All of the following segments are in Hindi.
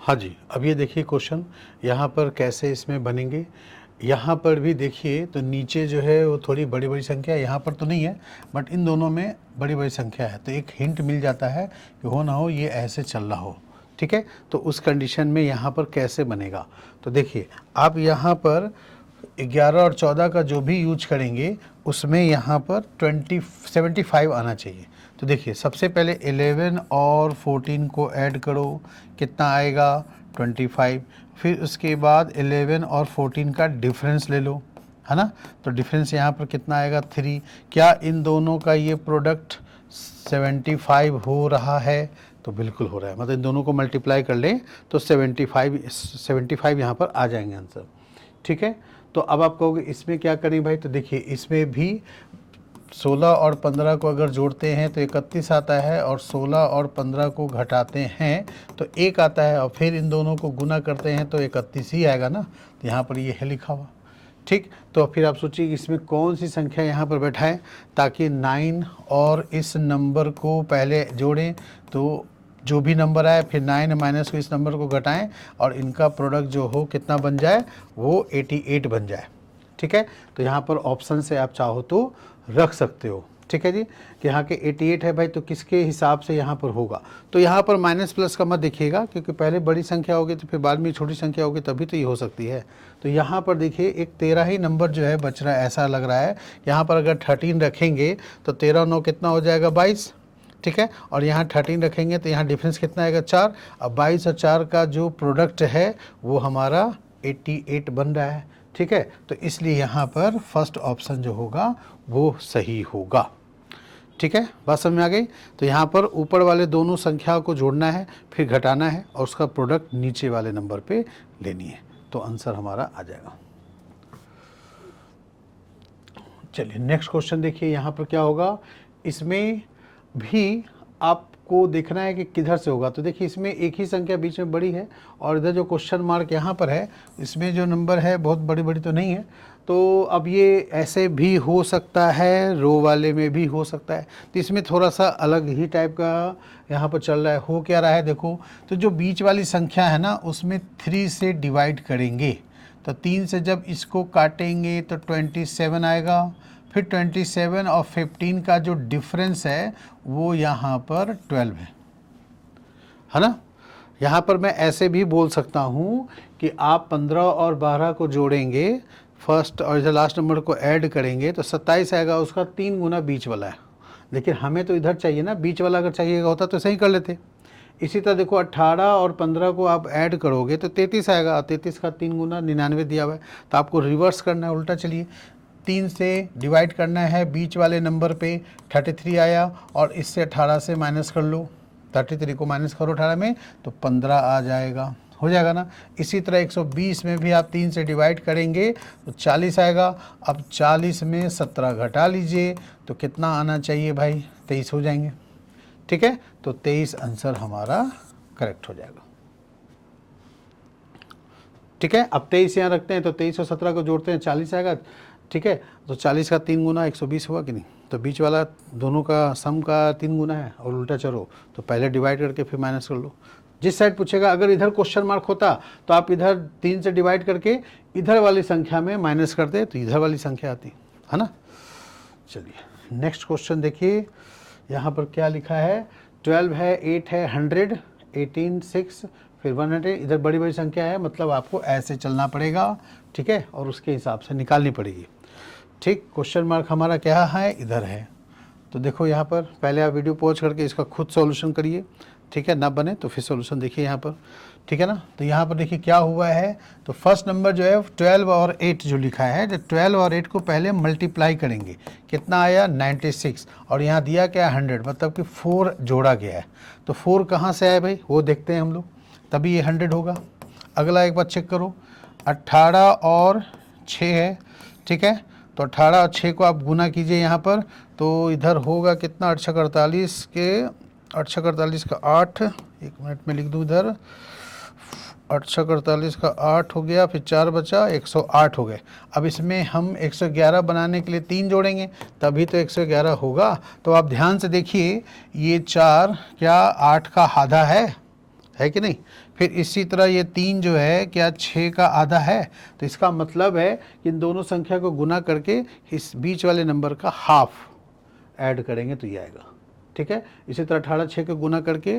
हाँ जी, अब ये देखिए क्वेश्चन यहाँ पर कैसे इसमें बनेंगे। यहाँ पर भी देखिए तो नीचे जो है वो थोड़ी बड़ी बड़ी संख्या, यहाँ पर तो नहीं है बट इन दोनों में बड़ी बड़ी संख्या है, तो एक हिंट मिल जाता है कि हो ना हो ये ऐसे चल रहा हो। ठीक है, तो उस कंडीशन में यहाँ पर कैसे बनेगा, तो देखिए आप यहाँ पर 11 और 14 का जो भी यूज करेंगे उसमें यहाँ पर 75 आना चाहिए। तो देखिए सबसे पहले 11 और 14 को ऐड करो, कितना आएगा 25। फिर उसके बाद 11 और 14 का डिफरेंस ले लो, है ना, तो डिफरेंस यहाँ पर कितना आएगा 3। क्या इन दोनों का ये प्रोडक्ट 75 हो रहा है, तो बिल्कुल हो रहा है, मतलब इन दोनों को मल्टीप्लाई कर लें तो 75 यहाँ पर आ जाएंगे आंसर। ठीक है, तो अब आप कहोगे इसमें क्या करें भाई, तो देखिए इसमें भी 16 और 15 को अगर जोड़ते हैं तो 31 आता है, और 16 और 15 को घटाते हैं तो 1 आता है, और फिर इन दोनों को गुना करते हैं तो 31 ही आएगा ना, तो यहाँ पर ये है लिखा हुआ। ठीक, तो फिर आप सोचिए कि इसमें कौन सी संख्या यहाँ पर बैठाएं ताकि 9 और इस नंबर को पहले जोड़ें, तो जो भी नंबर आए फिर 9 माइनस को इस नंबर को घटाएं और इनका प्रोडक्ट जो हो कितना बन जाए, वो 88 बन जाए। ठीक है, तो यहाँ पर ऑप्शन से आप चाहो तो रख सकते हो। ठीक है जी, कि यहाँ के 88 है भाई, तो किसके हिसाब से यहाँ पर होगा, तो यहाँ पर माइनस प्लस का मत देखिएगा, क्योंकि पहले बड़ी संख्या होगी तो फिर बाद में छोटी संख्या होगी, तभी तो ये हो सकती है। तो यहाँ पर देखिए एक 13 ही नंबर जो है बच रहा है, ऐसा लग रहा है। यहाँ पर अगर 13 रखेंगे तो 13 और 9 कितना हो जाएगा 22। ठीक है, और यहाँ 13 रखेंगे तो यहाँ डिफरेंस कितना आएगा 4। अब 22 और 4 का जो प्रोडक्ट है वो हमारा 88 बन रहा है। ठीक है, तो इसलिए यहाँ पर फर्स्ट ऑप्शन जो होगा वो सही होगा। ठीक है, बात समझ में आ गई। तो यहाँ पर ऊपर वाले दोनों संख्याओं को जोड़ना है, फिर घटाना है, और उसका प्रोडक्ट नीचे वाले नंबर पे लेनी है, तो आंसर हमारा आ जाएगा। चलिए नेक्स्ट क्वेश्चन देखिए, यहाँ पर क्या होगा, इसमें भी आपको देखना है कि किधर से होगा। तो देखिए इसमें एक ही संख्या बीच में बड़ी है, और इधर जो क्वेश्चन मार्क यहाँ पर है इसमें जो नंबर है बहुत बड़ी बड़ी तो नहीं है, तो अब ये ऐसे भी हो सकता है, रो वाले में भी हो सकता है, तो इसमें थोड़ा सा अलग ही टाइप का यहाँ पर चल रहा है। हो क्या रहा है देखो, तो जो बीच वाली संख्या है ना उसमें 3 से डिवाइड करेंगे, तो 3 से जब इसको काटेंगे तो 27 आएगा, फिर 27 और 15 का जो डिफरेंस है वो यहाँ पर 12 है ना। यहाँ पर मैं ऐसे भी बोल सकता हूँ कि आप 15 और 12 को जोड़ेंगे फर्स्ट और इधर लास्ट नंबर को ऐड करेंगे तो 27 आएगा, उसका 3 गुना बीच वाला है, लेकिन हमें तो इधर चाहिए ना, बीच वाला अगर चाहिएगा होता तो सही कर लेते। इसी तरह देखो 18 और 15 को आप ऐड करोगे तो 33 आएगा, 33 का 3 गुना 99 दिया हुआ है, तो आपको रिवर्स करना है, उल्टा चलिए 3 से डिवाइड करना है बीच वाले नंबर पे, 33 आया, और इससे 18 से माइनस कर लो, 33 को माइनस करो 18 में तो 15 आ जाएगा, हो जाएगा ना। इसी तरह 120 में भी आप 3 से डिवाइड करेंगे तो 40 आएगा। अब 40 में 17 घटा लीजिए तो कितना आना चाहिए भाई, 23 हो जाएंगे। ठीक है, तो 23 आंसर हमारा करेक्ट हो जाएगा। ठीक है, अब 23 यहाँ रखते हैं तो 23 और 17 को जोड़ते हैं 40 आएगा। ठीक है, तो 40 का 3 गुना 120 हुआ कि नहीं, तो बीच वाला दोनों का सम का 3 गुना है, और उल्टा चलो तो पहले डिवाइड करके फिर माइनस कर लो। जिस साइड पूछेगा, अगर इधर क्वेश्चन मार्क होता तो आप इधर 3 से डिवाइड करके इधर वाली संख्या में माइनस करते तो इधर वाली संख्या आती, है ना। चलिए नेक्स्ट क्वेश्चन देखिए, यहाँ पर क्या लिखा है, 12 है, 8 है, 100, 18, 6, फिर 100, इधर बड़ी बड़ी संख्या है, मतलब आपको ऐसे चलना पड़ेगा। ठीक है, और उसके हिसाब से निकालनी पड़ेगी। ठीक, क्वेश्चन मार्क हमारा क्या है, इधर है। तो देखो यहाँ पर पहले आप वीडियो पॉज करके इसका खुद सॉल्यूशन करिए। ठीक है, ना बने तो फिर सॉल्यूशन देखिए यहाँ पर। ठीक है ना, तो यहाँ पर देखिए क्या हुआ है, तो फर्स्ट नंबर जो है 12 और 8 जो लिखा है, तो 12 और 8 को पहले मल्टीप्लाई करेंगे, कितना आया 96, और यहाँ दिया क्या 100, मतलब कि 4 जोड़ा गया है। तो 4 कहाँ से आया भाई, वो देखते हैं हम लोग, तभी ये 100 होगा। अगला एक बार चेक करो, 18 और 6 है। ठीक है, तो 18 और 6 को आप गुना कीजिए यहाँ पर, तो इधर होगा कितना 8 6 48 के 8 6 48 का 8, एक मिनट में लिख दूँ इधर, 8 6 48 का 8 हो गया, फिर 4 बचा 108 हो गए। अब इसमें हम 111 बनाने के लिए 3 जोड़ेंगे तभी तो 111 होगा। तो आप ध्यान से देखिए, ये 4 क्या 8 का आधा है कि नहीं, फिर इसी तरह ये 3 जो है क्या 6 का आधा है, तो इसका मतलब है कि इन दोनों संख्या को गुना करके इस बीच वाले नंबर का हाफ ऐड करेंगे तो ये आएगा। ठीक है, इसी तरह 18 6 को गुना करके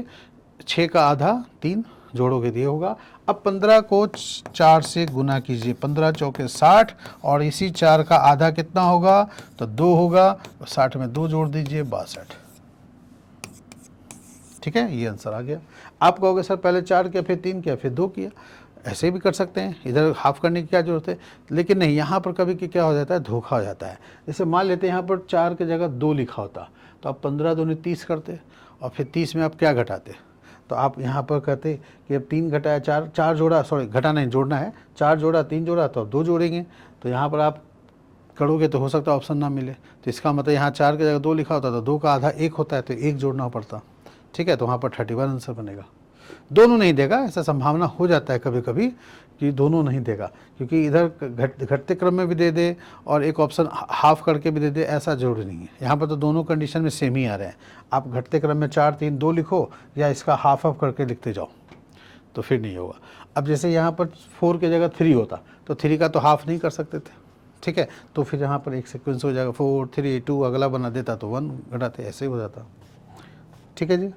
6 का आधा 3 जोड़ोगे तो ये होगा। अब 15 को 4 से गुना कीजिए, 15 चौके 60 और इसी 4 का आधा कितना होगा तो 2 होगा, 60 में 2 जोड़ दीजिए 62। ठीक है, ये आंसर आ गया। आप कहोगे सर पहले 4 किया फिर 3 किया फिर 2 किया, ऐसे भी कर सकते हैं, इधर हाफ करने की क्या जरूरत है, लेकिन नहीं, यहाँ पर कभी कि क्या हो जाता है धोखा हो जाता है। जैसे मान लेते हैं यहाँ पर 4 की जगह 2 लिखा होता तो आप 15 दूनी 30 करते और फिर 30 में आप क्या घटाते, तो आप यहाँ पर कहते कि अब 3 घटाया 4, 4 जोड़ा, सॉरी घटाना नहीं जोड़ना है, 4 जोड़ा 3 जोड़ा तो अब 2 जोड़ेंगे, तो यहाँ पर आप करोगे तो हो सकता है ऑप्शन ना मिले, तो इसका मतलब यहाँ 4 की जगह 2 लिखा होता तो 2 का आधा 1 होता है तो 1 जोड़ना पड़ता। ठीक है, तो वहाँ पर 31 आंसर बनेगा। दोनों नहीं देगा, ऐसा संभावना हो जाता है कभी कभी कि दोनों नहीं देगा, क्योंकि इधर घटते क्रम में भी दे दे और एक ऑप्शन हाफ करके भी दे दे, ऐसा जरूरी नहीं है। यहाँ पर तो दोनों कंडीशन में सेम ही आ रहे हैं। आप घटते क्रम में 4 3 2 लिखो या इसका हाफ करके लिखते जाओ तो फिर नहीं होगा। अब जैसे यहाँ पर 4 की जगह 3 होता तो 3 का तो हाफ नहीं कर सकते थे। ठीक है, तो फिर यहाँ पर एक सीक्वेंस हो जाएगा 4 3 2, अगला बना देता तो 1 घटाते, ऐसे ही हो जाता। ठीक है जी,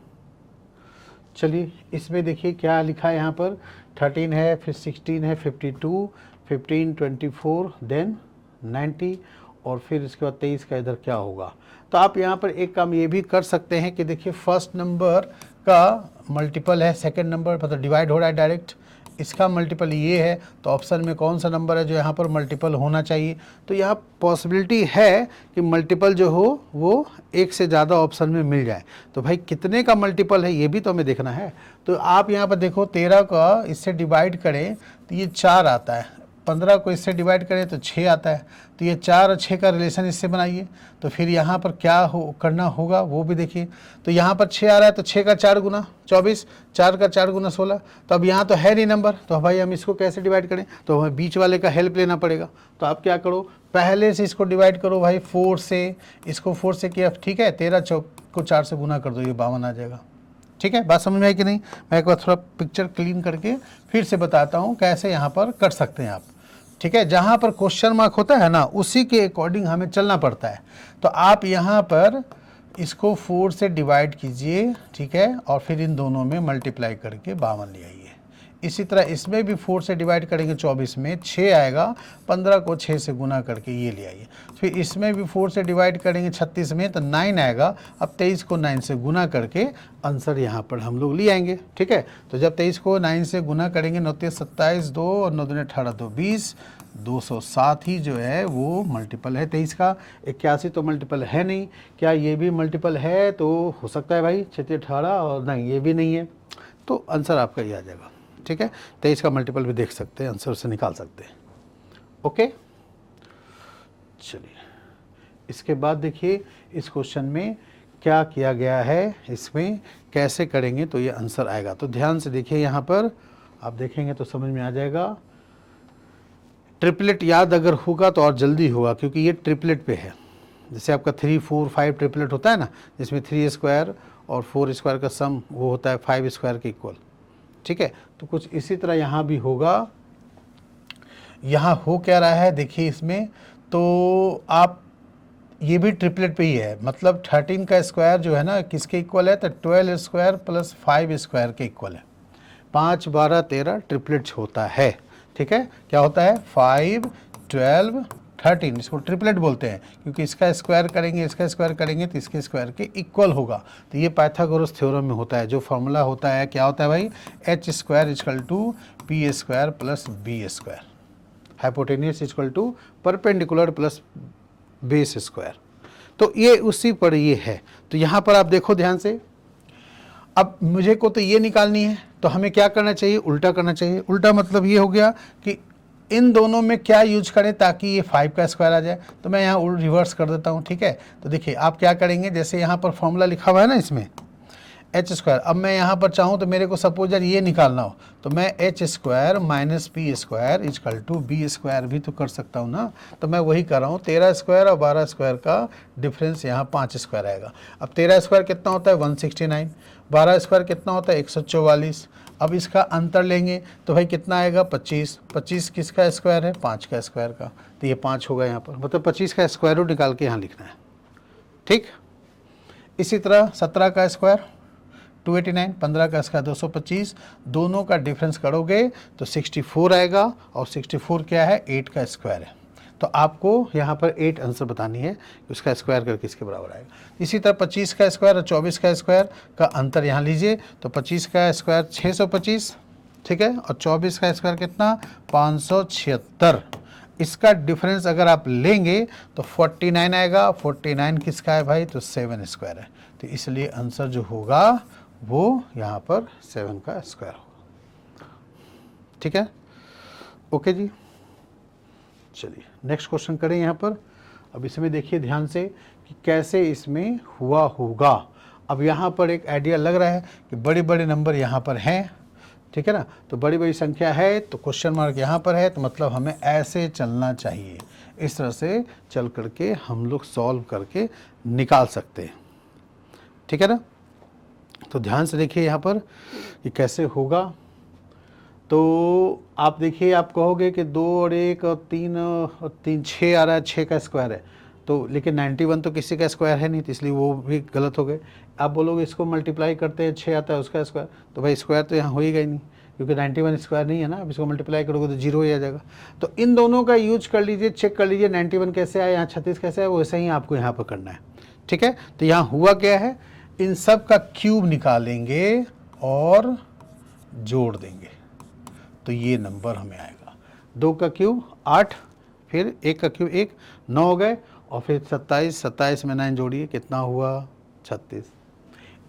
चलिए इसमें देखिए क्या लिखा है यहाँ पर, 13 है, फिर 16 है, 52, 15 24 देन 90 और फिर इसके बाद 23 का इधर क्या होगा। तो आप यहाँ पर एक काम ये भी कर सकते हैं कि देखिए फर्स्ट नंबर का मल्टीपल है सेकंड नंबर, मतलब डिवाइड हो रहा है डायरेक्ट, इसका मल्टीपल ये है तो ऑप्शन में कौन सा नंबर है जो यहाँ पर मल्टीपल होना चाहिए। तो यहाँ पॉसिबिलिटी है कि मल्टीपल जो हो वो एक से ज़्यादा ऑप्शन में मिल जाए। तो भाई कितने का मल्टीपल है ये भी तो हमें देखना है। तो आप यहाँ पर देखो 13 का इससे डिवाइड करें तो ये 4 आता है, 15 को इससे डिवाइड करें तो 6 आता है, तो ये 4 और 6 का रिलेशन इससे बनाइए। तो फिर यहाँ पर क्या करना होगा वो भी देखिए। तो यहाँ पर 6 आ रहा है तो 6 का 4 गुना 24, 4 का 4 गुना 16। तो अब यहाँ तो है नहीं नंबर, तो भाई हम इसको कैसे डिवाइड करें, तो हमें बीच वाले का हेल्प लेना पड़ेगा। तो आप क्या करो, पहले से इसको डिवाइड करो भाई 4 से, इसको 4 से किया, ठीक है, 13 को 4 से गुना कर दो, ये 52 आ जाएगा। ठीक है, बात समझ में आई कि नहीं। मैं एक बार थोड़ा पिक्चर क्लीन करके फिर से बताता हूँ कैसे यहाँ पर कर सकते हैं आप। ठीक है, जहाँ पर क्वेश्चन मार्क होता है ना उसी के अकॉर्डिंग हमें चलना पड़ता है। तो आप यहाँ पर इसको 4 से डिवाइड कीजिए, ठीक है, और फिर इन दोनों में मल्टीप्लाई करके 52 ले आइए। इसी तरह इसमें भी 4 से डिवाइड करेंगे 24 में 6 आएगा, 15 को 6 से गुना करके ये ले आइए। फिर इसमें भी 4 से डिवाइड करेंगे 36 में तो 9 आएगा, अब 23 को 9 से गुना करके आंसर यहाँ पर हम लोग ले आएंगे। ठीक है, तो जब 23 को 9 से गुना करेंगे 9 27 2 और 9 18 2 20, 207 ही जो है वो मल्टीपल है 23 का। 81 तो मल्टीपल है नहीं, क्या ये भी मल्टीपल है, तो हो सकता है भाई 36 18 और नहीं ये भी नहीं है, तो आंसर आपका ये आ जाएगा। ठीक है, 23 का मल्टीपल भी देख सकते हैं, आंसर से निकाल सकते हैं। ओके, चलिए इसके बाद देखिए इस क्वेश्चन में क्या किया गया है, इसमें कैसे करेंगे तो ये आंसर आएगा। तो ध्यान से देखिए, यहाँ पर आप देखेंगे तो समझ में आ जाएगा। ट्रिपलेट याद अगर होगा तो और जल्दी होगा, क्योंकि ये ट्रिपलेट पे है। जैसे आपका 3 4 5 ट्रिपलेट होता है ना, जिसमें 3 स्क्वायर और 4 स्क्वायर का सम वो होता है 5 स्क्वायर के इक्वल। ठीक है, तो कुछ इसी तरह यहाँ भी होगा। यहाँ हो क्या रहा है देखिए इसमें, तो आप ये भी ट्रिपलेट पे ही है, मतलब 13 का स्क्वायर जो है ना किसके इक्वल है, तो 12 स्क्वायर प्लस 5 स्क्वायर के इक्वल है। 5 12 13 ट्रिपलेट्स होता है। ठीक है, क्या होता है 5 12 13, इसको ट्रिपलेट बोलते हैं, क्योंकि इसका स्क्वायर करेंगे इसका स्क्वायर करेंगे तो इसके स्क्वायर के इक्वल होगा। तो ये पाइथागोरस थ्योरम में होता है, जो फॉर्मूला होता है क्या होता है भाई, h square equal to P square plus B square, hypotenuse equal to perpendicular plus base square. तो ये उसी पर ये है। तो यहाँ पर आप देखो ध्यान से, अब मुझे को तो ये निकालनी है, तो हमें क्या करना चाहिए, उल्टा करना चाहिए। उल्टा मतलब ये हो गया कि इन दोनों में क्या यूज करें ताकि ये 5 का स्क्वायर आ जाए, तो मैं यहाँ रिवर्स कर देता हूँ। ठीक है, तो देखिए आप क्या करेंगे, जैसे यहाँ पर फॉर्मूला लिखा हुआ है ना इसमें h स्क्वायर, अब मैं यहाँ पर चाहूँ तो मेरे को सपोज यार ये निकालना हो तो मैं h square minus P square equal to B square भी तो कर सकता हूँ ना। तो मैं वही कर रहा हूँ, 13 स्क्वायर और 12 स्क्वायर का डिफरेंस यहाँ 5 स्क्वायर आएगा। अब 13 स्क्वायर कितना होता है 169, 12 स्क्वायर कितना होता है 144, अब इसका अंतर लेंगे तो भाई कितना आएगा 25, 25 किसका स्क्वायर है 5 का स्क्वायर का, तो ये 5 होगा यहाँ पर, मतलब 25 का स्क्वायर रूट निकाल के यहाँ लिखना है, ठीक। इसी तरह 17 का स्क्वायर 289, 15 का स्क्वायर 225, दोनों का डिफरेंस करोगे तो 64 आएगा, और 64 क्या है 8 का स्क्वायर है, तो आपको यहाँ पर 8 आंसर बतानी है कि उसका स्क्वायर करके किसके बराबर आएगा। इसी तरह 25 का स्क्वायर और 24 का स्क्वायर का अंतर यहाँ लीजिए, तो 25 का स्क्वायर 625, ठीक है, और 24 का स्क्वायर कितना 576, इसका डिफरेंस अगर आप लेंगे तो 49 आएगा। 49 किसका है भाई, तो 7 स्क्वायर है, तो इसलिए आंसर जो होगा वो यहाँ पर 7 का स्क्वायर होगा, ठीक है, ओके जी। चलिए नेक्स्ट क्वेश्चन करें यहाँ पर। अब इसमें देखिए ध्यान से कि कैसे इसमें हुआ होगा। अब यहाँ पर एक आइडिया लग रहा है कि बड़े बड़े नंबर यहाँ पर हैं, ठीक है ना, तो बड़ी बड़ी संख्या है तो क्वेश्चन मार्क यहाँ पर है, तो मतलब हमें ऐसे चलना चाहिए, इस तरह से चल करके हम लोग सॉल्व करके निकाल सकते हैं, ठीक है ना। तो ध्यान से देखिए यहाँ पर कि कैसे होगा। तो आप देखिए, आप कहोगे कि 2 और 1 और 3 6 आ रहा है, 6 का स्क्वायर है, तो लेकिन 91 तो किसी का स्क्वायर है नहीं, तो इसलिए वो भी गलत हो गए। आप बोलोगे इसको मल्टीप्लाई करते हैं 6 आता है उसका स्क्वायर, तो भाई स्क्वायर तो यहाँ हो ही गई नहीं, क्योंकि 91 स्क्वायर नहीं है ना, अब इसको मल्टीप्लाई करोगे तो 0 ही आ जाएगा। तो इन दोनों का यूज कर लीजिए, चेक कर लीजिए 91 कैसे आया, यहाँ 36 कैसे आया, वैसे ही आपको यहाँ पर करना है, ठीक है। तो यहाँ हुआ क्या है, इन सब का क्यूब निकालेंगे और जोड़ देंगे, तो ये नंबर हमें आएगा। 2 का क्यूब 8, फिर 1 का क्यूब 1, 9 हो गए, और फिर 27, 27 में 9 जोड़िए कितना हुआ 36।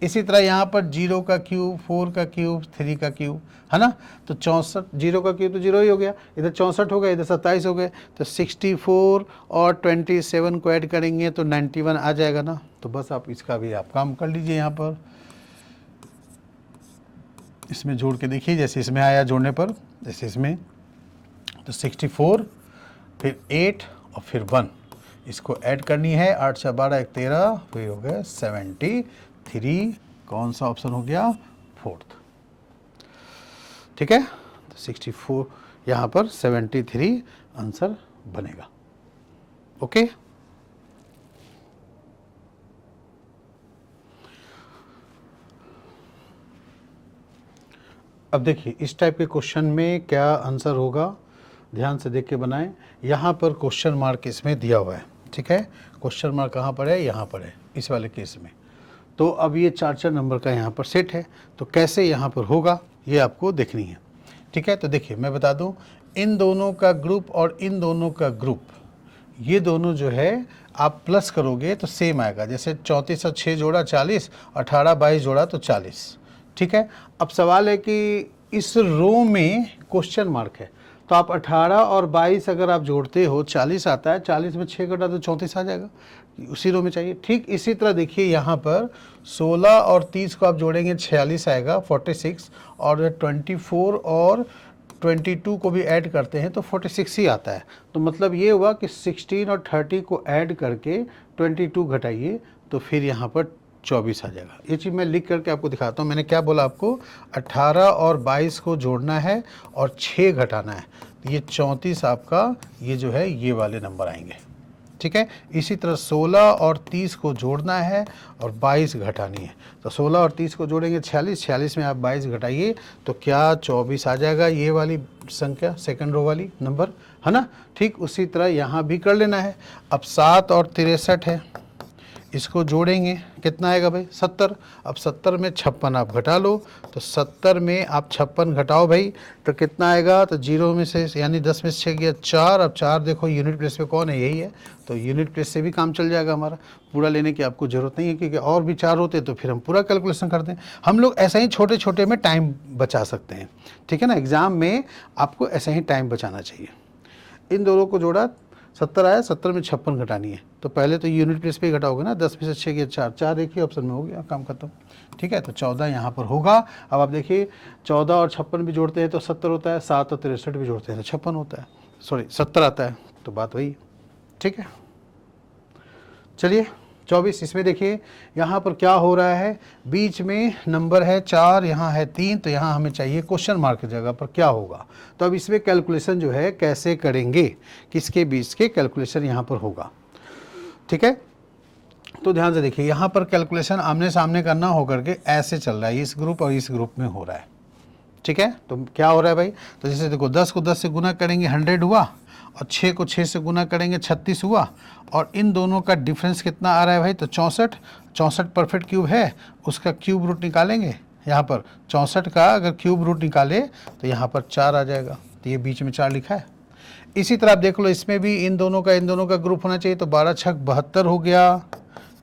इसी तरह यहाँ पर 0 का क्यूब, 4 का क्यूब, 3 का क्यूब, है ना, तो 64, 0 का क्यूब तो 0 ही हो गया, इधर 64 हो गए, इधर 27 हो गए, तो 64 और 27 को ऐड करेंगे तो 91 आ जाएगा ना। तो बस आप इसका भी आप काम कर लीजिए, यहाँ पर इसमें जोड़ के देखिए, जैसे इसमें आया जोड़ने पर, जैसे इसमें तो 64 फिर 8 और फिर 1, इसको ऐड करनी है, 8 से 12 1 13, फिर हो गया 73, कौन सा ऑप्शन हो गया 4th, ठीक है। तो 64 यहाँ पर 73 आंसर बनेगा, ओके। अब देखिए इस टाइप के क्वेश्चन में क्या आंसर होगा, ध्यान से देख के बनाएं। यहाँ पर क्वेश्चन मार्क इसमें दिया हुआ है, ठीक है, क्वेश्चन मार्क कहाँ पर है, यहाँ पर है इस वाले केस में। तो अब ये 4 नंबर का यहाँ पर सेट है, तो कैसे यहाँ पर होगा ये आपको देखनी है, ठीक है। तो देखिए मैं बता दूँ, इन दोनों का ग्रुप और इन दोनों का ग्रुप, ये दोनों जो है आप प्लस करोगे तो सेम आएगा, जैसे 34 और 6 जोड़ा 40, 18 22 जोड़ा तो 40, ठीक है। अब सवाल है कि इस रो में क्वेश्चन मार्क है, तो आप 18 और 22 अगर आप जोड़ते हो 40 आता है, 40 में 6 घटा तो 34 आ जाएगा, उसी रो में चाहिए। ठीक इसी तरह देखिए यहाँ पर 16 और 30 को आप जोड़ेंगे 46 आएगा 46, और 24 और 22 को भी ऐड करते हैं तो 46 ही आता है। तो मतलब ये हुआ कि 16 और 30 को ऐड करके 22 घटाइए तो फिर यहाँ पर 24 आ जाएगा। ये चीज़ मैं लिख करके आपको दिखाता हूँ। मैंने क्या बोला आपको, 18 और 22 को जोड़ना है और 6 घटाना है, तो ये 34 आपका ये जो है ये वाले नंबर आएंगे, ठीक है। इसी तरह 16 और 30 को जोड़ना है और 22 घटानी है, तो 16 और 30 को जोड़ेंगे 46, 46 में आप 22 घटाइए तो क्या 24 आ जाएगा, ये वाली संख्या सेकंड रो वाली नंबर, है ना। ठीक उसी तरह यहाँ भी कर लेना है। अब 7 और 63 है, इसको जोड़ेंगे कितना आएगा भाई 70। अब 70 में 56 आप घटा लो, तो 70 में आप 56 घटाओ भाई तो कितना आएगा, तो 0 में से यानी 10 में से 6 गया 4। अब 4 देखो यूनिट प्लेस पे कौन है, यही है, तो यूनिट प्लेस से भी काम चल जाएगा हमारा, पूरा लेने की आपको ज़रूरत नहीं है, क्योंकि और भी 4 होते तो फिर हम पूरा कैलकुलेशन करते हैं। हम लोग ऐसा ही छोटे छोटे में टाइम बचा सकते हैं, ठीक है ना। एग्ज़ाम में आपको ऐसा ही टाइम बचाना चाहिए। इन दोनों को जोड़ा 70 आया, 70 में 56 घटानी है, तो पहले तो यूनिट प्लेस पे ही घटाओगे ना, 10 में से 6 गया 4, 4 देखिए ऑप्शन में हो गया, काम खत्म, ठीक है। तो 14 यहाँ पर होगा। अब आप देखिए 14 और 56 भी जोड़ते हैं तो 70 होता है, 7 और 63 भी जोड़ते हैं तो 56 होता है, सॉरी 70 आता है, तो बात वही, ठीक है। चलिए 24। इसमें देखिए यहाँ पर क्या हो रहा है, बीच में नंबर है 4, यहाँ है 3, तो यहाँ हमें चाहिए क्वेश्चन मार्क की जगह पर क्या होगा। तो अब इसमें कैलकुलेशन जो है कैसे करेंगे, किसके बीच के कैलकुलेशन यहाँ पर होगा, ठीक है। तो ध्यान से देखिए, यहाँ पर कैलकुलेशन आमने सामने करना होकर के ऐसे चल रहा है, इस ग्रुप और इस ग्रुप में हो रहा है, ठीक है। तो क्या हो रहा है भाई, तो जैसे देखो 10 को 10 से गुना करेंगे 100 हुआ, और 6 को 6 से गुना करेंगे 36 हुआ, और इन दोनों का डिफरेंस कितना आ रहा है भाई, तो 64। 64 परफेक्ट क्यूब है, उसका क्यूब रूट निकालेंगे। यहाँ पर 64 का अगर क्यूब रूट निकाले तो यहाँ पर 4 आ जाएगा, तो ये बीच में 4 लिखा है। इसी तरह आप देख लो, इसमें भी इन दोनों का ग्रुप होना चाहिए, तो 12 छक 72 हो गया,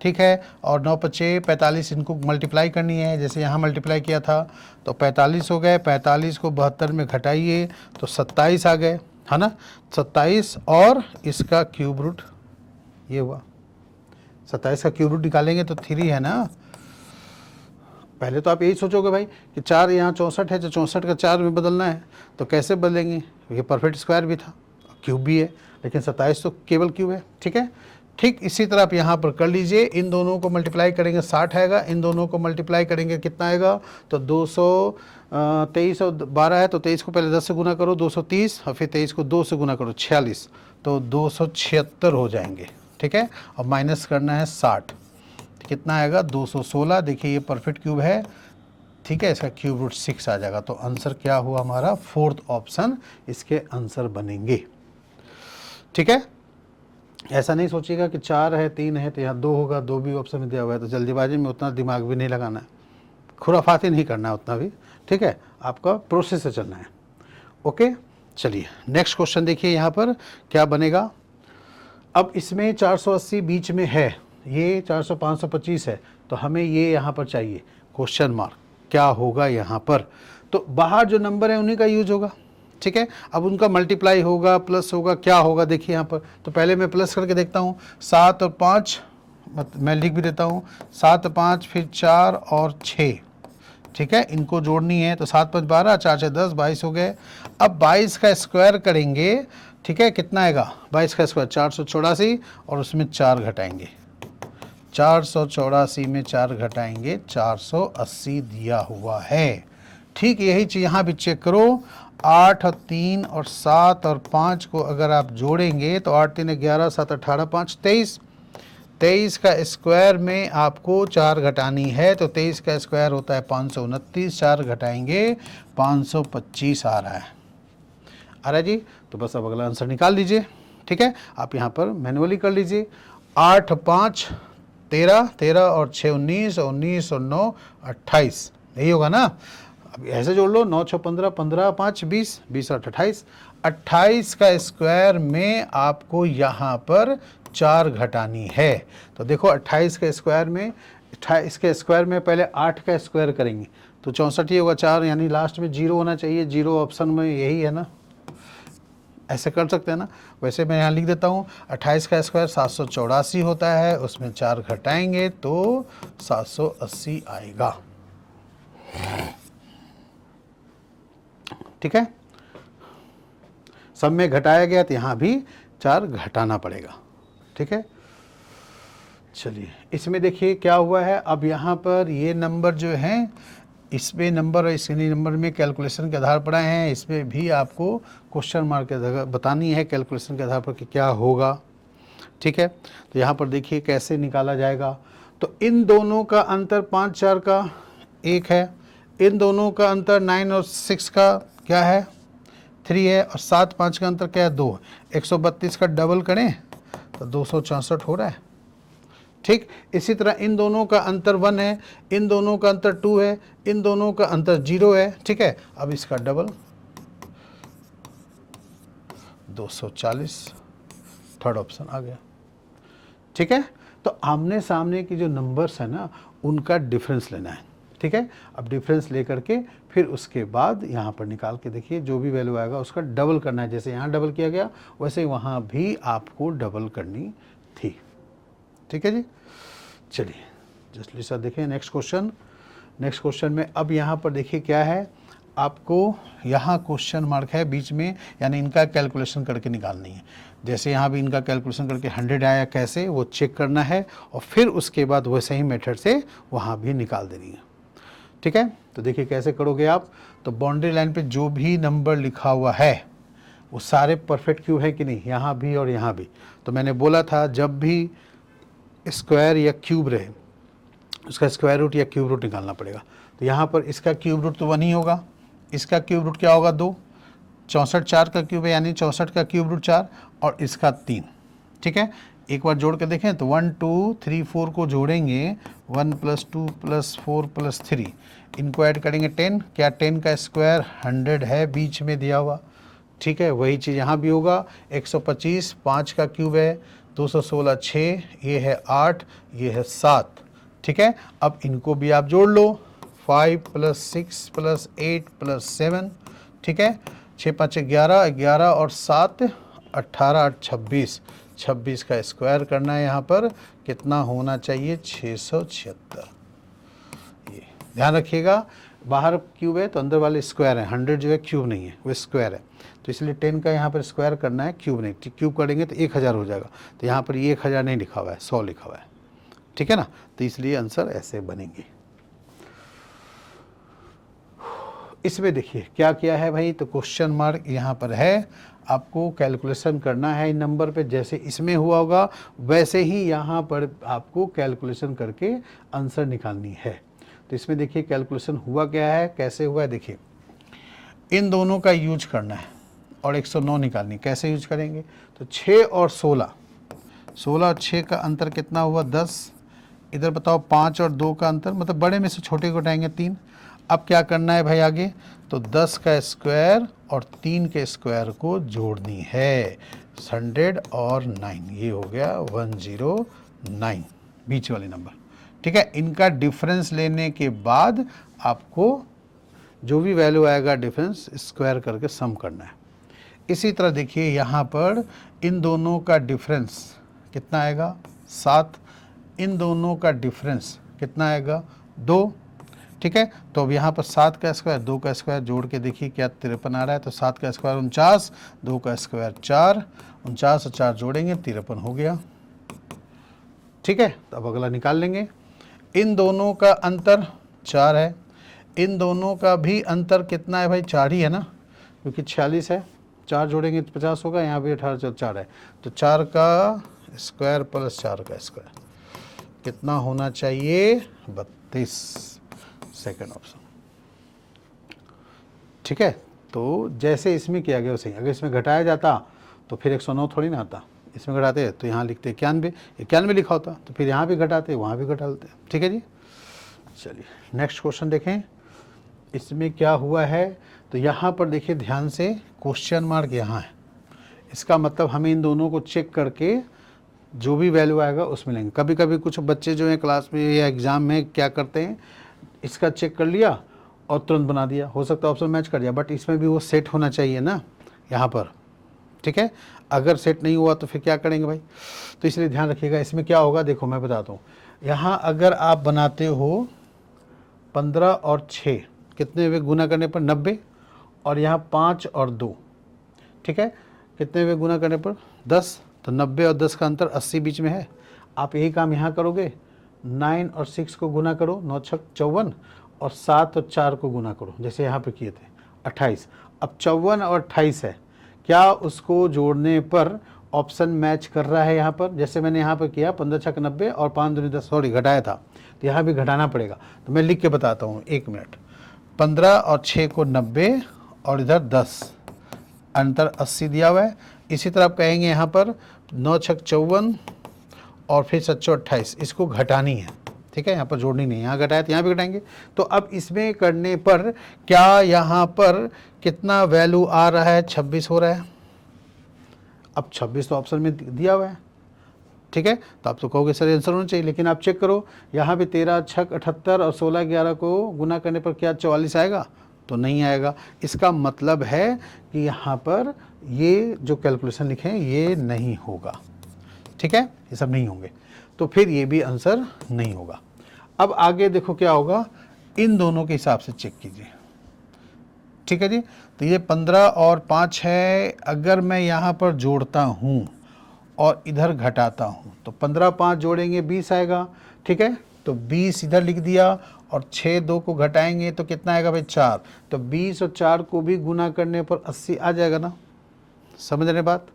ठीक है। और 9 पचे 45, इनको मल्टीप्लाई करनी है, जैसे यहाँ मल्टीप्लाई किया था तो 45 हो गए, 45 को 72 में घटाइए तो 27 आ गए, है ना। 27 और इसका क्यूब रूट ये हुआ, 27 का क्यूब रूट निकालेंगे तो 3 है ना। पहले तो आप यही सोचोगे भाई कि 4 यहाँ 64 है, तो 64 का 4 में बदलना है, तो कैसे बदलेंगे, ये परफेक्ट स्क्वायर भी था, क्यूब भी है, लेकिन 27 तो केवल क्यूब है, ठीक है। ठीक इसी तरह आप यहाँ पर कर लीजिए, इन दोनों को मल्टीप्लाई करेंगे 60 आएगा, इन दोनों को मल्टीप्लाई करेंगे कितना आएगा, तो 223 और 12 है, तो 23 को पहले 10 से गुना करो 230, और फिर 23 को 2 से गुना करो 46, तो 276 हो जाएंगे, ठीक है। और माइनस करना है 60, कितना आएगा 216। देखिए ये परफेक्ट क्यूब है, ठीक है, इसका क्यूब रूट 6 आ जाएगा। तो आंसर क्या हुआ हमारा, फोर्थ ऑप्शन इसके आंसर बनेंगे, ठीक है। ऐसा नहीं सोचिएगा कि 4 है 3 है तो यहाँ 2 होगा, 2 भी ऑप्शन में दिया हुआ है, तो जल्दीबाजी में उतना दिमाग भी नहीं लगाना है, खुराफाती नहीं करना है उतना भी, ठीक है। आपका प्रोसेस से चलना है, ओके। चलिए नेक्स्ट क्वेश्चन देखिए, यहाँ पर क्या बनेगा। अब इसमें 480 बीच में है, ये 400 525 है, तो हमें ये यहाँ पर चाहिए क्वेश्चन मार्क, क्या होगा यहाँ पर। तो बाहर जो नंबर है उन्हीं का यूज होगा, ठीक है। अब उनका मल्टीप्लाई होगा, प्लस होगा, क्या होगा देखिए यहाँ पर। तो पहले मैं प्लस करके देखता हूँ, 7 और 5, मैं लिख भी देता हूँ 7 5 फिर 4 और 6, ठीक है, इनको जोड़नी है। तो 7 5 12, 4 6 10, 22 हो गए। अब 22 का स्क्वायर करेंगे, ठीक है, कितना आएगा 22 का स्क्वायर 484, और उसमें 4 घटाएंगे, 484 में 4 घटाएंगे 480 दिया हुआ है। ठीक यही चीज़ यहाँ भी चेक करो, 8 और 3 और 7 और 5 को अगर आप जोड़ेंगे तो 8 3 11, 7 18 5 23, 23 का स्क्वायर में आपको 4 घटानी है, तो 23 का स्क्वायर होता है 529, 4 घटाएंगे 525 आ रहा है, जी। तो बस अब अगला आंसर निकाल लीजिए, ठीक है। आप यहाँ पर मैनुअली कर लीजिए, 8 5 13, 13 और 6 19, 19 और 9 28, यही होगा ना। अब ऐसे जोड़ लो, 9 6 15, 15 5 20, 20 और 28, 28 का स्क्वायर में आपको यहाँ पर 4 घटानी है। तो देखो 28 के स्क्वायर में, 28 के स्क्वायर में पहले 8 का स्क्वायर करेंगे तो 64 ही होगा, 4 यानी लास्ट में 0 होना चाहिए, 0 ऑप्शन में यही है ना, ऐसे कर सकते हैं ना। वैसे मैं यहाँ लिख देता हूँ, 28 का स्क्वायर 784 होता है, उसमें 4 घटाएंगे तो 780 आएगा, ठीक है। सब में घटाया गया तो यहाँ भी 4 घटाना पड़ेगा, ठीक है। चलिए इसमें देखिए क्या हुआ है। अब यहाँ पर ये नंबर जो हैं, इसमें नंबर और इस नंबर में कैलकुलेशन के आधार पर आए हैं, इसमें भी आपको क्वेश्चन मार्क के आधार बतानी है कैलकुलेशन के आधार पर कि क्या होगा, ठीक है। तो यहाँ पर देखिए कैसे निकाला जाएगा। तो इन दोनों का अंतर 5 4 का 1 है, इन दोनों का अंतर 9 और 6 का क्या है 3 है, और 7 5 का अंतर क्या है 2। 132 का डबल करें तो 264 हो रहा है, ठीक। इसी तरह इन दोनों का अंतर 1 है, इन दोनों का अंतर 2 है, इन दोनों का अंतर 0 है, ठीक है। अब इसका डबल 240, थर्ड ऑप्शन आ गया, ठीक है। तो आमने सामने की जो नंबर्स है ना उनका डिफरेंस लेना है, ठीक है। अब डिफरेंस लेकर के फिर उसके बाद यहाँ पर निकाल के देखिए जो भी वैल्यू आएगा उसका डबल करना है, जैसे यहाँ डबल किया गया वैसे ही वहाँ भी आपको डबल करनी थी, ठीक है जी। चलिए जस्ट लिसा देखें नेक्स्ट क्वेश्चन। नेक्स्ट क्वेश्चन में अब यहाँ पर देखिए क्या है, आपको यहाँ क्वेश्चन मार्क है बीच में, यानी इनका कैलकुलेशन करके निकालनी है। जैसे यहाँ भी इनका कैलकुलेशन करके 100 आया, कैसे वो चेक करना है और फिर उसके बाद वैसे ही मेथड से वहाँ भी निकाल देनी है। ठीक है, तो देखिए कैसे करोगे आप। तो बाउंड्री लाइन पे जो भी नंबर लिखा हुआ है वो सारे परफेक्ट क्यूब है कि नहीं, यहाँ भी और यहाँ भी। तो मैंने बोला था जब भी स्क्वायर या क्यूब रहे उसका स्क्वायर रूट या क्यूब रूट निकालना पड़ेगा। तो यहाँ पर इसका क्यूब रूट तो 1 ही होगा, इसका क्यूब रूट क्या होगा 2, 64 4 का क्यूब है यानी 64 का क्यूब रूट 4 और इसका 3। ठीक है, एक बार जोड़ के देखें तो 1 2 3 4 को जोड़ेंगे 1 + 2 + 4 + 3, इनको ऐड करेंगे 10। क्या 10 का स्क्वायर 100 है बीच में दिया हुआ। ठीक है, वही चीज़ यहाँ भी होगा। 125 5 का क्यूब है, 216 6, ये है 8, ये है 7। ठीक है, अब इनको भी आप जोड़ लो 5 + 6 + 8 + 7। ठीक है, 6 5 11 11 और 7 18 8 26, 26 का स्क्वायर करना है। यहाँ पर कितना होना चाहिए 676। ये ध्यान रखिएगा, बाहर क्यूब है तो अंदर वाले स्क्वायर है, 100 जो है क्यूब नहीं है वो स्क्वायर है। तो इसलिए 10 का यहाँ पर स्क्वायर करना है, क्यूब नहीं। क्यूब करेंगे तो 1000 हो जाएगा, तो यहाँ पर ये 1000 नहीं लिखा हुआ है, 100 लिखा हुआ है। ठीक है ना, तो इसलिए आंसर ऐसे बनेंगे। इसमें देखिए क्या किया है भाई, तो क्वेश्चन मार्क यहाँ पर है, आपको कैलकुलेशन करना है इन नंबर पे। जैसे इसमें हुआ होगा वैसे ही यहाँ पर आपको कैलकुलेशन करके आंसर निकालनी है। तो इसमें देखिए कैलकुलेशन हुआ क्या है, कैसे हुआ है। देखिए इन दोनों का यूज करना है और 109 निकालनी। कैसे यूज करेंगे, तो 6 और 16, 16 और 6 का अंतर कितना हुआ 10। इधर बताओ 5 और 2 का अंतर, मतलब बड़े में से छोटे को उठाएंगे 3। अब क्या करना है भाई आगे, तो 10 का स्क्वायर और 3 के स्क्वायर को जोड़नी है, 100 और 9, ये हो गया 109 बीच वाले नंबर। ठीक है, इनका डिफरेंस लेने के बाद आपको जो भी वैल्यू आएगा डिफरेंस स्क्वायर करके सम करना है। इसी तरह देखिए यहाँ पर इन दोनों का डिफरेंस कितना आएगा 7, इन दोनों का डिफरेंस कितना आएगा 2। ठीक है, तो अब यहाँ पर 7 का स्क्वायर 2 का स्क्वायर जोड़ के देखिए क्या 53 आ रहा है। तो 7 का स्क्वायर 49, 2 का स्क्वायर 4, 49 और 4 जोड़ेंगे 53 हो गया। ठीक है, तो अब अगला निकाल लेंगे। इन दोनों का अंतर 4 है, इन दोनों का भी अंतर कितना है भाई 4 ही है ना, क्योंकि 46 है, 4 जोड़ेंगे तो 50 होगा। यहाँ भी 18 4 है, तो 4 का स्क्वायर प्लस 4 का स्क्वायर कितना होना चाहिए 32, सेकंड ऑप्शन। ठीक है, तो जैसे इसमें किया गया वैसे ही। अगर इसमें घटाया जाता तो फिर 109 थोड़ी ना आता, इसमें घटाते तो यहाँ लिखते 91, 91 लिखा होता, तो फिर यहाँ भी घटाते वहाँ भी घटा लेते। ठीक है जी, चलिए नेक्स्ट क्वेश्चन देखें। इसमें क्या हुआ है, तो यहाँ पर देखिए ध्यान से, क्वेश्चन मार्क यहाँ है, इसका मतलब हमें इन दोनों को चेक करके जो भी वैल्यू आएगा उसमें लेंगे। कभी कभी कुछ बच्चे जो हैं क्लास में या एग्ज़ाम में क्या करते हैं, इसका चेक कर लिया और तुरंत बना दिया, हो सकता है ऑप्शन मैच कर दिया, बट इसमें भी वो सेट होना चाहिए ना यहाँ पर। ठीक है, अगर सेट नहीं हुआ तो फिर क्या करेंगे भाई, तो इसलिए ध्यान रखिएगा। इसमें क्या होगा देखो मैं बताता हूँ, यहाँ अगर आप बनाते हो 15 और 6 कितने हुए गुना करने पर 90, और यहाँ 5 और 2, ठीक है, कितने हुए गुना करने पर 10, तो 90 और 10 का अंतर 80 बीच में है। आप यही काम यहाँ करोगे, 9 और 6 को गुना करो, 9 6 54, और 7 और 4 को गुना करो, जैसे यहाँ पे किए थे 28। अब 54 और 28 है, क्या उसको जोड़ने पर ऑप्शन मैच कर रहा है यहाँ पर, जैसे मैंने यहाँ पर किया 15 6 90 और 5 दूनी 10, सॉरी घटाया था, तो यहाँ भी घटाना पड़ेगा। तो मैं लिख के बताता हूँ, 1 मिनट। 15 और 6 को 90 और इधर 10, अंतर 80 दिया हुआ है। इसी तरह आप कहेंगे यहाँ पर 9 6 54 और फिर 7 28, इसको घटानी है। ठीक है, यहाँ पर जोड़नी नहीं, यहाँ घटाया तो यहाँ भी घटाएंगे। तो अब इसमें करने पर क्या यहाँ पर कितना वैल्यू आ रहा है 26 हो रहा है। अब 26 तो ऑप्शन में दिया हुआ है। ठीक है, तो आप तो कहोगे सर आंसर होना चाहिए, लेकिन आप चेक करो यहाँ भी 13 6 78 और 16 11 को गुना करने पर क्या 44 आएगा, तो नहीं आएगा। इसका मतलब है कि यहाँ पर ये जो कैलकुलेशन लिखे हैं ये नहीं होगा। ठीक है, ये सब नहीं होंगे, तो फिर ये भी आंसर नहीं होगा। अब आगे देखो क्या होगा, इन दोनों के हिसाब से चेक कीजिए। ठीक है जी। तो ये 15 और 5 है, अगर मैं यहाँ पर जोड़ता हूँ और इधर घटाता हूँ तो 15 5 जोड़ेंगे 20 आएगा, ठीक है। तो 20 इधर लिख दिया और 6 2 को घटाएंगे तो कितना आएगा भाई 4। तो 20 और 4 को भी गुना करने पर 80 आ जाएगा ना, समझ रहे बात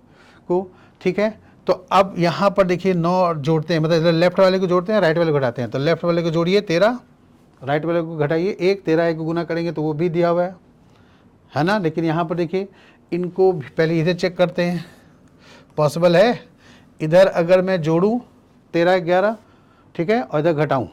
को, ठीक है। तो अब यहाँ पर देखिए 9 जोड़ते हैं, मतलब लेफ्ट वाले को जोड़ते हैं, राइट वाले को घटाते हैं। तो लेफ्ट वाले को जोड़िए 13, राइट वाले को घटाइए 1, 13 1 को गुना करेंगे तो वो भी दिया हुआ है ना। लेकिन यहाँ पर देखिए इनको पहले इधर चेक करते हैं, पॉसिबल है इधर अगर मैं जोड़ूं 13 11, ठीक है, और इधर घटाऊं,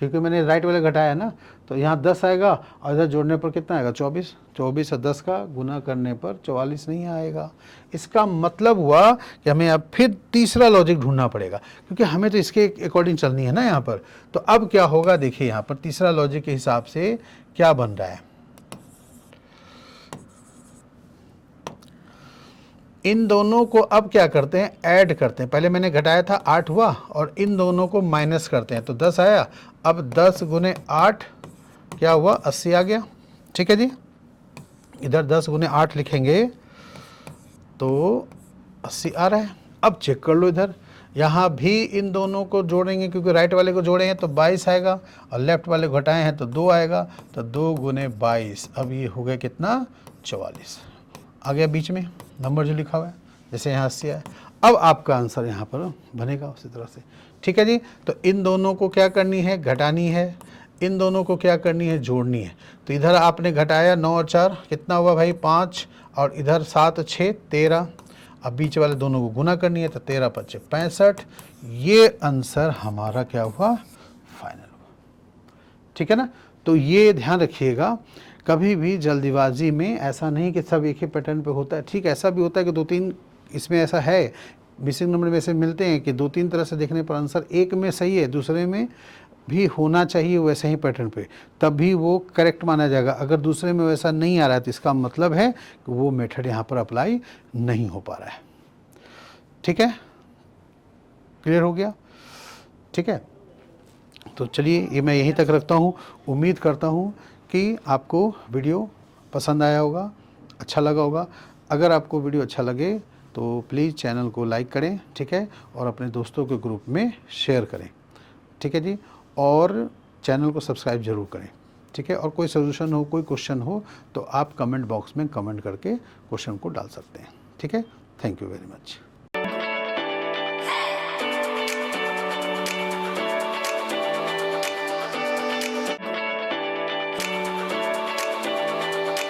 क्योंकि मैंने राइट वाले घटाया है ना, तो यहाँ 10 आएगा और इधर जोड़ने पर कितना आएगा 24। 24 और 10 का गुना करने पर 44 नहीं आएगा। इसका मतलब हुआ कि हमें अब फिर तीसरा लॉजिक ढूंढना पड़ेगा, क्योंकि हमें तो इसके अकॉर्डिंग चलनी है ना यहाँ पर। तो अब क्या होगा देखिए, यहाँ पर तीसरा लॉजिक के हिसाब से क्या बन रहा है, इन दोनों को अब क्या करते हैं, ऐड करते हैं। पहले मैंने घटाया था 8 हुआ और इन दोनों को माइनस करते हैं तो 10 आया। अब 10 गुने 8 क्या हुआ 80 आ गया, ठीक है जी। इधर 10 गुने 8 लिखेंगे तो 80 आ रहा है। अब चेक कर लो इधर, यहाँ भी इन दोनों को जोड़ेंगे क्योंकि राइट वाले को जोड़े हैं तो 22 आएगा और लेफ्ट वाले को घटाए हैं तो 2 आएगा। तो 2 गुने 22, अब ये हो गया कितना 44 आ गया बीच में नंबर जो लिखा हुआ है, जैसे यहाँ 80 है। अब आपका आंसर यहाँ पर बनेगा उसी तरह से, ठीक है जी। तो इन दोनों को क्या करनी है, घटानी है, इन दोनों को क्या करनी है, जोड़नी है। तो इधर आपने घटाया 9 और 4 कितना हुआ भाई 5, और इधर 7 और 6 13। अब बीच वाले दोनों को गुना करनी है तो 13 5 65। ये आंसर हमारा क्या हुआ, फाइनल हुआ, ठीक है ना। तो ये ध्यान रखिएगा, कभी भी जल्दीबाजी में ऐसा नहीं कि सब एक ही पैटर्न पे होता है। ठीक, ऐसा भी होता है कि 2-3 इसमें ऐसा है, मिसिंग नंबर में ऐसे मिलते हैं कि 2-3 तरह से देखने पर आंसर एक में सही है, दूसरे में भी होना चाहिए वैसे ही पैटर्न पे, तब भी वो करेक्ट माना जाएगा। अगर दूसरे में वैसा नहीं आ रहा है तो इसका मतलब है कि वो मेथड यहाँ पर अप्लाई नहीं हो पा रहा है, ठीक है। क्लियर हो गया, ठीक है। तो चलिए ये मैं यहीं तक रखता हूँ। उम्मीद करता हूँ कि आपको वीडियो पसंद आया होगा, अच्छा लगा होगा। अगर आपको वीडियो अच्छा लगे तो प्लीज़ चैनल को लाइक करें, ठीक है, और अपने दोस्तों के ग्रुप में शेयर करें, ठीक है जी। और चैनल को सब्सक्राइब ज़रूर करें, ठीक है। और कोई सजेशन हो, कोई क्वेश्चन हो तो आप कमेंट बॉक्स में कमेंट करके क्वेश्चन को डाल सकते हैं, ठीक है। Thank you very much.